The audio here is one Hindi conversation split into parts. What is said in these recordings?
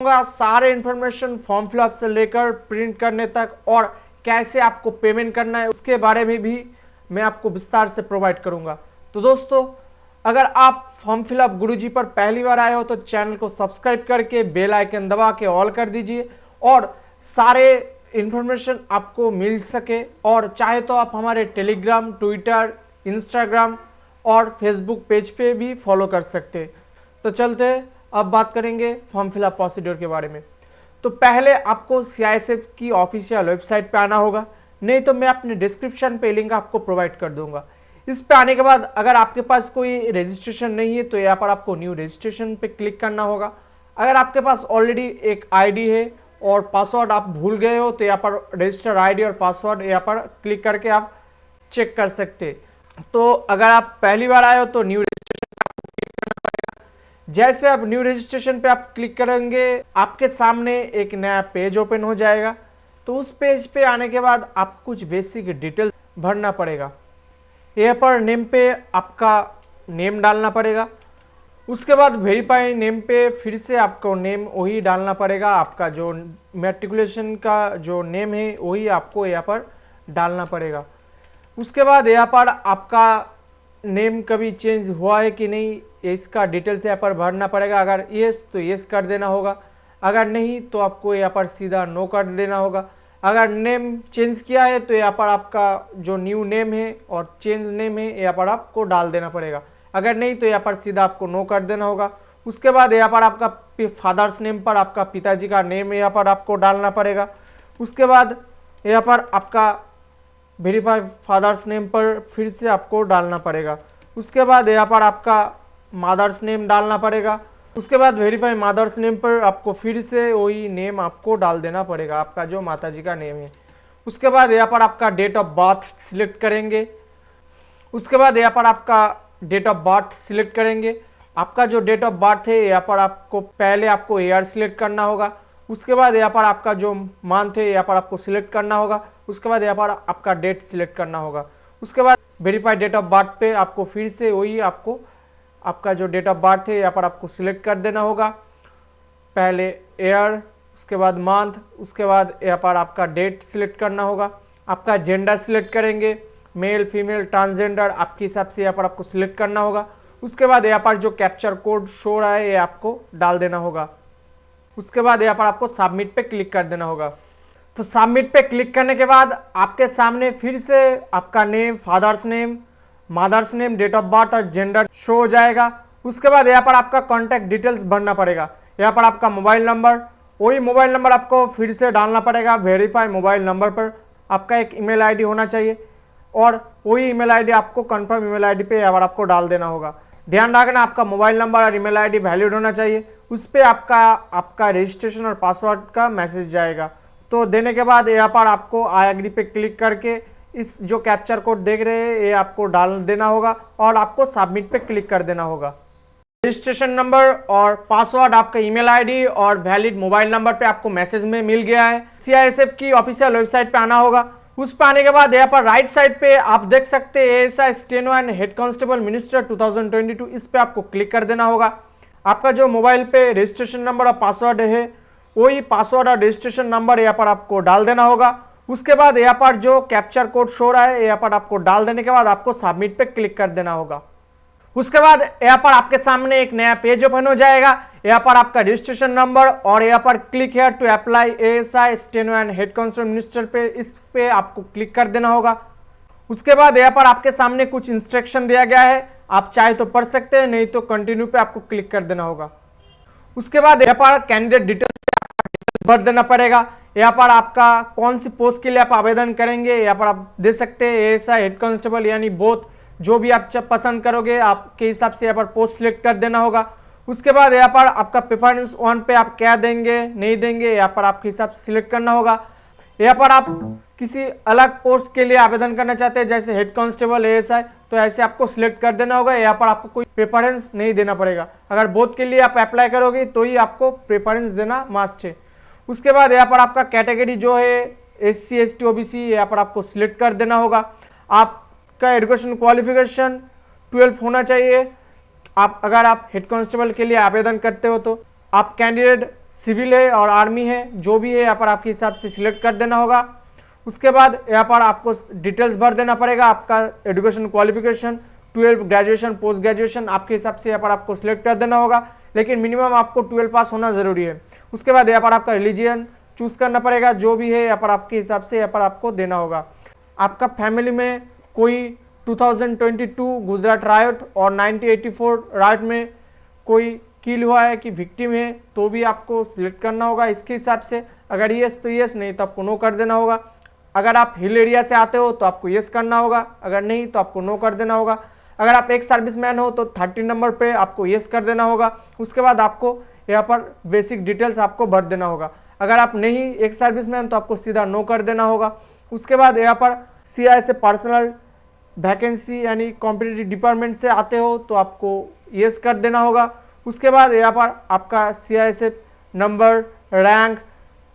सारे इंफॉर्मेशन फॉर्म फिलअप से लेकर प्रिंट करने तक और कैसे आपको पेमेंट करना है उसके बारे में भी मैं आपको विस्तार से प्रोवाइड करूंगा। तो दोस्तों, अगर आप फॉर्म फिलअप गुरुजी पर पहली बार आए हो तो चैनल को सब्सक्राइब करके बेल आइकन दबा के ऑल कर दीजिए और सारे इंफॉर्मेशन आपको मिल सके। और चाहे तो आप हमारे टेलीग्राम, ट्विटर, इंस्टाग्राम और फेसबुक पेज पे भी फॉलो कर सकते हैं। तो चलते हैं, अब बात करेंगे फॉर्म फिलअप प्रोसीड्योर के बारे में। तो पहले आपको CISF की ऑफिशियल वेबसाइट पे आना होगा, नहीं तो मैं अपने डिस्क्रिप्शन पे लिंक आपको प्रोवाइड कर दूंगा। इस पे आने के बाद अगर आपके पास कोई रजिस्ट्रेशन नहीं है तो यहाँ पर आपको न्यू रजिस्ट्रेशन पे क्लिक करना होगा। अगर आपके पास ऑलरेडी एक ID है और पासवर्ड आप भूल गए हो तो यहाँ पर रजिस्टर ID और पासवर्ड यहाँ पर क्लिक करके आप चेक कर सकते हैं। तो अगर आप पहली बार आए हो तो न्यू जैसे आप न्यू रजिस्ट्रेशन पे आप क्लिक करेंगे आपके सामने एक नया पेज ओपन हो जाएगा। तो उस पेज पे आने के बाद आपको कुछ बेसिक डिटेल्स भरना पड़ेगा। यहाँ पर नेम पे आपका नेम डालना पड़ेगा। उसके बाद वेरीफाई नेम पे फिर से आपको नेम वही डालना पड़ेगा। आपका जो मैट्रिकुलेशन का जो नेम है वही आपको यहाँ पर डालना पड़ेगा। उसके बाद यहाँ पर आपका नेम कभी चेंज हुआ है कि नहीं इसका डिटेल्स यहाँ पर भरना पड़ेगा। अगर येस तो येस कर देना होगा, अगर नहीं तो आपको यहाँ पर सीधा नो कर देना होगा। अगर नेम चेंज किया है तो यहाँ पर आपका जो न्यू नेम है और चेंज नेम है यहाँ पर आपको डाल देना पड़ेगा, अगर नहीं तो यहाँ पर सीधा आपको नो कर देना होगा। उसके बाद यहाँ पर आपका फादर्स नेम पर आपका पिताजी का नेम यहाँ पर आपको डालना पड़ेगा। उसके बाद यहाँ पर आपका वेरीफाई फादर्स नेम पर फिर से आपको डालना पड़ेगा। उसके बाद यहाँ पर आपका मदर्स नेम डालना पड़ेगा। उसके बाद वेरीफाई मदर्स नेम पर आपको फिर से वही नेम आपको डाल देना पड़ेगा, आपका जो माताजी का नेम है। उसके बाद यहाँ पर आपका डेट ऑफ बर्थ सिलेक्ट करेंगे। उसके बाद यहाँ पर आपका डेट ऑफ बर्थ सिलेक्ट करेंगे। आपका जो डेट ऑफ बर्थ है यहाँ पर आपको पहले आपको ईयर सिलेक्ट करना होगा। उसके बाद यहाँ पर आपका जो मंथ है यहाँ पर आपको सिलेक्ट करना होगा। उसके बाद यहाँ पर आपका डेट सिलेक्ट करना होगा। उसके बाद वेरीफाई डेट ऑफ बर्थ पे आपको फिर से वही आपको आपका जो डेट ऑफ बर्थ है यहाँ पर आपको सिलेक्ट कर देना होगा। पहले ईयर, उसके बाद मंथ, उसके बाद यहाँ पर आपका डेट सिलेक्ट करना होगा। आपका जेंडर सिलेक्ट करेंगे, मेल, फीमेल, ट्रांसजेंडर आपके हिसाब से यहाँ पर आपको सिलेक्ट करना होगा। उसके बाद यहाँ पर जो कैप्चर कोड शो रहा है ये आपको डाल देना होगा। उसके बाद यहाँ पर आपको सबमिट पे क्लिक कर देना होगा। तो सबमिट पे क्लिक करने के बाद आपके सामने फिर से आपका name, father's name, mother's name, date of birth और जेंडर शो हो जाएगा। उसके बाद यहाँ पर आपका कॉन्टैक्ट डिटेल्स भरना पड़ेगा। यहाँ पर आपका मोबाइल नंबर, वही मोबाइल नंबर आपको फिर से डालना पड़ेगा। वेरीफाई मोबाइल नंबर पर आपका एक ईमेल ID होना चाहिए और वही ईमेल ID आपको कंफर्म ईमेल ID पे यहाँ पर आपको डाल देना होगा। ध्यान रखना आपका मोबाइल नंबर और ईमेल ID वैलिड होना चाहिए। उस पर आपका रजिस्ट्रेशन और पासवर्ड का मैसेज जाएगा। तो देने के बाद यहाँ पर आपको आई एग्री पे क्लिक करके इस जो कैप्चर कोड देख रहे हैं ये आपको डाल देना होगा और आपको सबमिट पे क्लिक कर देना होगा। रजिस्ट्रेशन नंबर और पासवर्ड आपका ईमेल ID और वैलिड मोबाइल नंबर पे आपको मैसेज में मिल गया है। CISF की ऑफिशियल वेबसाइट पे आना होगा। उस पर आने के बाद यहाँ पर राइट साइड पे आप देख सकते हैं ASI steno and head constable minister 2022, इस पे आपको क्लिक कर देना होगा। आपका जो मोबाइल पे रजिस्ट्रेशन नंबर और पासवर्ड है वही पासवर्ड और रजिस्ट्रेशन नंबर यहाँ पर आपको डाल देना होगा। उसके बाद यहाँ पर जो कैप्चर कोड शो रहा है यहाँ पर आपको डाल देने के बाद आपको सबमिट पे क्लिक कर देना होगा। उसके बाद यहाँ पर आपके सामने एक नया पेज ओपन हो जाएगा। यहाँ पर आपका रजिस्ट्रेशन नंबर और यहाँ पर click here to apply ASI steno and head constable minister पे इस पे आपको क्लिक कर देना होगा। उसके बाद यहाँ पर आपके सामने कुछ इंस्ट्रक्शन दिया गया है, आप चाहे तो पढ़ सकते हैं, नहीं तो कंटिन्यू पे आपको क्लिक कर देना होगा। उसके बाद यहाँ पर कैंडिडेट डिटेल्स भर देना पड़ेगा। यहाँ पर आपका कौन सी पोस्ट के लिए आप आवेदन करेंगे यहाँ पर आप दे सकते हैं ASI हेड कांस्टेबल यानी बोथ, जो भी आप पसंद करोगे आपके हिसाब से यहाँ पर पोस्ट सिलेक्ट कर देना होगा। उसके बाद यहाँ पर आपका प्रेफरेंस 1 पे आप क्या देंगे नहीं देंगे यहाँ पर आपके हिसाब से सिलेक्ट करना होगा। यहाँ पर आप किसी अलग पोस्ट के लिए आवेदन करना चाहते हैं जैसे हेड कांस्टेबल ASI तो ऐसे आपको सिलेक्ट कर देना होगा। यहाँ पर आपको कोई प्रेफरेंस नहीं देना पड़ेगा। अगर बोथ के लिए आप अप्लाई करोगे तो ही आपको प्रेफरेंस देना मस्ट है। उसके बाद यहाँ पर आपका कैटेगरी जो है SC ST OBC यहाँ पर आपको सिलेक्ट कर देना होगा। आपका एजुकेशन क्वालिफिकेशन 12 होना चाहिए। अगर आप हेड कांस्टेबल के लिए आवेदन करते हो तो आप कैंडिडेट सिविल है और आर्मी है, जो भी है यहाँ पर आपके हिसाब से सिलेक्ट कर देना होगा। उसके बाद यहाँ पर आपको डिटेल्स भर देना पड़ेगा, आपका education qualification 12 graduation post graduation आपके हिसाब से यहाँ पर आपको सिलेक्ट कर देना होगा, लेकिन मिनिमम आपको 12 पास होना ज़रूरी है। उसके बाद यहाँ पर आपका रिलीजियन चूज करना पड़ेगा, जो भी है यहाँ पर आपके हिसाब से यहाँ पर आपको देना होगा। आपका फैमिली में कोई 2022 गुजरात राइट और 1984 राइट में कोई किल हुआ है कि विक्टिम है तो भी आपको सिलेक्ट करना होगा इसके हिसाब से। अगर यस तो यस, नहीं तो आपको नो कर देना होगा। अगर आप हिल एरिया से आते हो तो आपको यस करना होगा, अगर नहीं तो आपको नो कर देना होगा। अगर आप एक सर्विसमैन हो तो 13 नंबर पे आपको यस कर देना होगा। उसके बाद आपको यहाँ पर बेसिक डिटेल्स आपको भर देना होगा। अगर आप नहीं एक सर्विसमैन तो आपको सीधा नो कर देना होगा। उसके बाद यहाँ पर CI से पर्सनल वैकेंसी यानी कॉम्पिटिटिव डिपार्टमेंट से आते हो तो आपको यस कर देना होगा। उसके बाद यहाँ पर आपका CISF number, rank,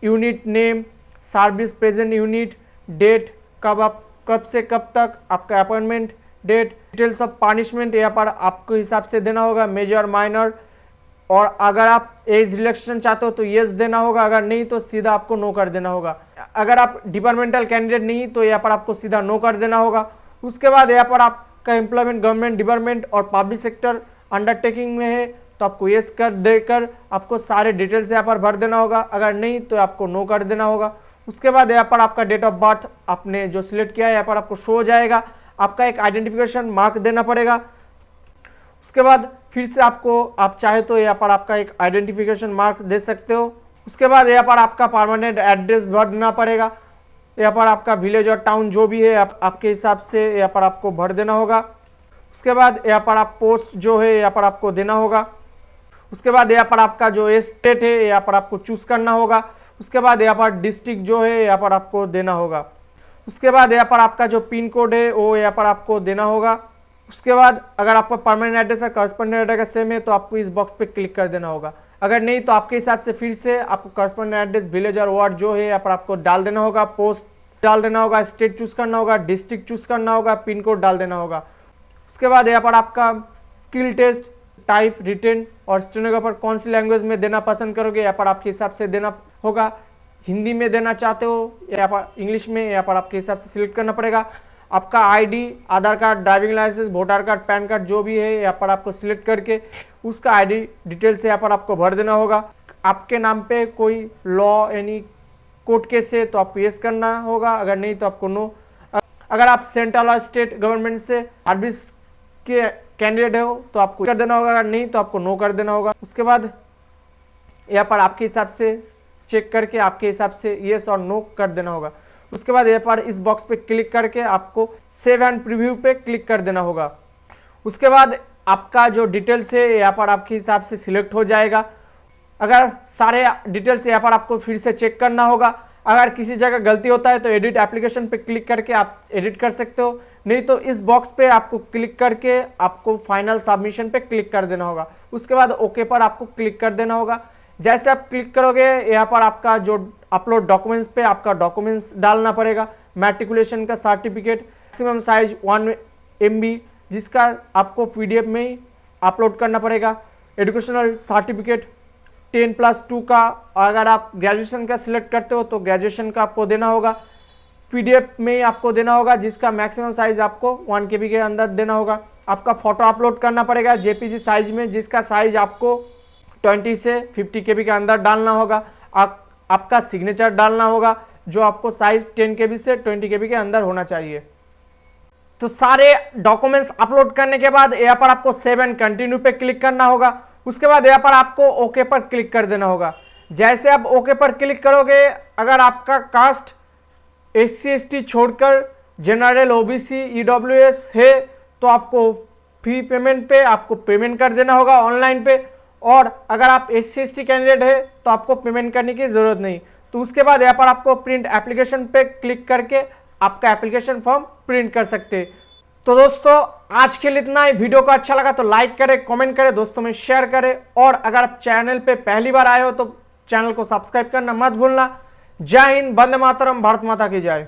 unit name, service present unit, date, कब से कब तक, आपका appointment date, details of punishment यहाँ पर आपको हिसाब से देना होगा, मेजर माइनर। और अगर आप एज रिलेक्शन चाहते हो तो यस देना होगा, अगर नहीं तो सीधा आपको नो कर देना होगा। अगर आप डिपार्टमेंटल कैंडिडेट नहीं तो यहाँ पर आपको सीधा नो कर देना होगा। उसके बाद यहाँ पर आपका एम्प्लॉयमेंट गवर्नमेंट डिपार्टमेंट और पब्लिक सेक्टर अंडरटेकिंग में है तो आपको यस कर देकर आपको सारे डिटेल्स यहाँ पर भर देना होगा, अगर नहीं तो आपको नो कर देना होगा। उसके बाद यहाँ पर आपका डेट ऑफ बर्थ आपने जो सिलेक्ट किया है यहाँ पर आपको शो हो जाएगा। आपका एक आइडेंटिफिकेशन मार्क देना पड़ेगा। उसके बाद फिर से आप चाहे तो यहाँ पर आपका एक आइडेंटिफिकेशन मार्क दे सकते हो। उसके बाद यहाँ पर आपका परमानेंट एड्रेस भर देना पड़ेगा। यहाँ पर आपका विलेज और टाउन जो भी है आपके हिसाब से यहाँ पर आपको भर देना होगा। उसके बाद यहाँ पर आप पोस्ट जो है यहाँ पर आपको देना होगा। उसके बाद यहाँ पर आपका जो स्टेट है यहाँ पर आपको चूज करना होगा। उसके बाद यहाँ पर डिस्ट्रिक्ट जो है यहाँ पर आपको देना होगा। उसके बाद यहाँ पर आपका जो पिन कोड है वो यहाँ पर आपको देना होगा। उसके बाद अगर आपका परमानेंट एड्रेस और करस्पॉन्डेंट एड्रेस सेम है तो आपको इस बॉक्स पे क्लिक कर देना होगा, अगर नहीं तो आपके हिसाब से फिर से आपको करस्पॉन्डेंट एड्रेस, विलेज और वार्ड जो है यहाँ पर आपको डाल देना होगा, पोस्ट डाल देना होगा, स्टेट चूज करना होगा, डिस्ट्रिक्ट चूज करना होगा, पिन कोड डाल देना होगा। उसके बाद यहाँ पर आपका स्किल टेस्ट, टाइप, रिटन और स्टेनोग्राफर कौन सी लैंग्वेज में देना पसंद करोगे यहाँ पर आपके हिसाब से देना होगा। हिंदी में देना चाहते हो यहाँ पर इंग्लिश में, यहाँ पर आपके हिसाब से सिलेक्ट करना पड़ेगा। आपका ID, Aadhaar card, driving licence, voter card, PAN card जो भी है यहाँ पर आपको सिलेक्ट करके उसका आईडी डिटेल्स यहाँ पर आपको भर देना होगा। आपके नाम पे कोई लॉ यानी कोर्ट केस है तो आपको यस करना होगा, अगर नहीं तो आपको नो। अगर आप सेंट्रल और स्टेट गवर्नमेंट से सर्विस के कैंडिडेट हो तो आपको कर देना होगा, अगर नहीं तो आपको नो कर देना होगा। उसके बाद यहाँ पर आपके हिसाब से चेक करके आपके हिसाब से यस और नो कर देना होगा। उसके बाद यहाँ पर इस बॉक्स पे क्लिक करके आपको सेव एंड प्रीव्यू पे क्लिक कर देना होगा। उसके बाद आपका जो डिटेल्स है यहाँ पर आपके हिसाब से सिलेक्ट हो जाएगा। अगर सारे डिटेल्स यहाँ पर आपको फिर से चेक करना होगा, अगर किसी जगह गलती होता है तो एडिट एप्लीकेशन पे क्लिक करके आप एडिट कर सकते हो, नहीं तो इस बॉक्स पे आपको क्लिक करके आपको फाइनल सबमिशन पे क्लिक कर देना होगा। उसके बाद ओके पर आपको क्लिक कर देना होगा। जैसे आप क्लिक करोगे यहाँ पर आपका जो अपलोड डॉक्यूमेंट्स पे आपका डॉक्यूमेंट्स डालना पड़ेगा। मैट्रिकुलेशन का सर्टिफिकेट, मैक्सिमम साइज 1 MB जिसका आपको PDF में ही अपलोड करना पड़ेगा। एजुकेशनल सर्टिफिकेट 10+2 का, अगर आप ग्रेजुएशन का सिलेक्ट करते हो तो ग्रेजुएशन का आपको देना होगा। PDF में ही आपको देना होगा जिसका मैक्सिमम साइज आपको 1 KB के अंदर देना होगा। आपका फोटो अपलोड करना पड़ेगा JPG साइज में, जिसका साइज आपको 20 से 50 KB के अंदर डालना होगा। आपका सिग्नेचर डालना होगा जो आपको साइज 10 KB से 20 KB के अंदर होना चाहिए। तो सारे डॉक्यूमेंट्स अपलोड करने के बाद यहाँ पर आपको सेव एंड कंटिन्यू पे क्लिक करना होगा। उसके बाद यहाँ पर आपको ओके पर क्लिक कर देना होगा। जैसे आप ओके पर क्लिक करोगे, अगर आपका कास्ट SC ST छोड़कर जनरल OBC EWS है तो आपको फी पेमेंट पे आपको पेमेंट कर देना होगा ऑनलाइन पे, और अगर आप SC ST कैंडिडेट है तो आपको पेमेंट करने की जरूरत नहीं। तो उसके बाद यहाँ पर आपको प्रिंट एप्लीकेशन पे क्लिक करके आपका एप्लीकेशन फॉर्म प्रिंट कर सकते हैं। तो दोस्तों आज के लिए इतना ही। वीडियो को अच्छा लगा तो लाइक करें, कमेंट करें, दोस्तों में शेयर करें, और अगर आप चैनल पे पहली बार आए हो तो चैनल को सब्सक्राइब करना मत भूलना। जय हिंद, वंदे मातरम, भारत माता की जय।